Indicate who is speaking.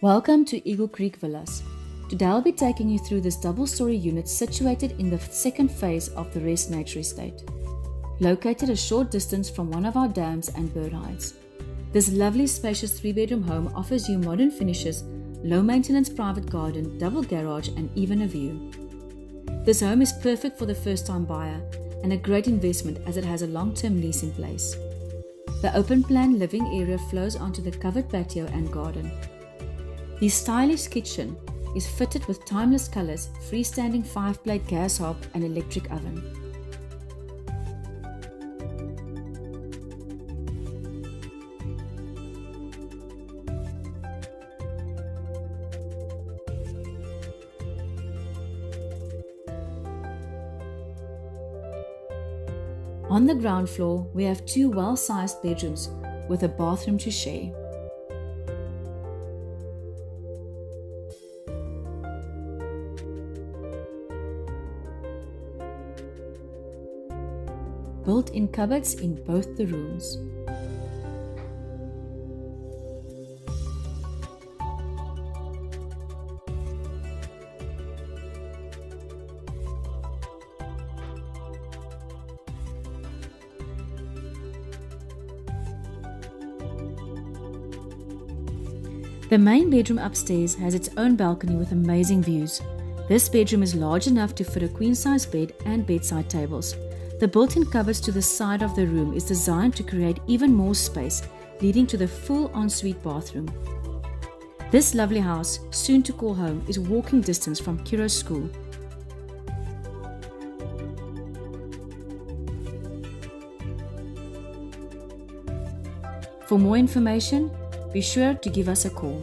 Speaker 1: Welcome to Eagle Creek Villas. Today I'll be taking you through this double-story unit situated in the second phase of the Rest Nature Estate. Located a short distance from one of our dams and bird hides. This lovely spacious 3-bedroom home offers you modern finishes, low-maintenance private garden, double garage and even a view. This home is perfect for the first-time buyer and a great investment as it has a long-term lease in place. The open-plan living area flows onto the covered patio and garden. The stylish kitchen is fitted with timeless colors, freestanding 5-plate gas hob and electric oven. On the ground floor, we have 2 well-sized bedrooms with a bathroom to share. Built-in cupboards in both the rooms. The main bedroom upstairs has its own balcony with amazing views. This bedroom is large enough to fit a queen-size bed and bedside tables. The built-in cupboards to the side of the room is designed to create even more space, leading to the full ensuite bathroom. This lovely house, soon to call home, is walking distance from Kiro's school. For more information, be sure to give us a call.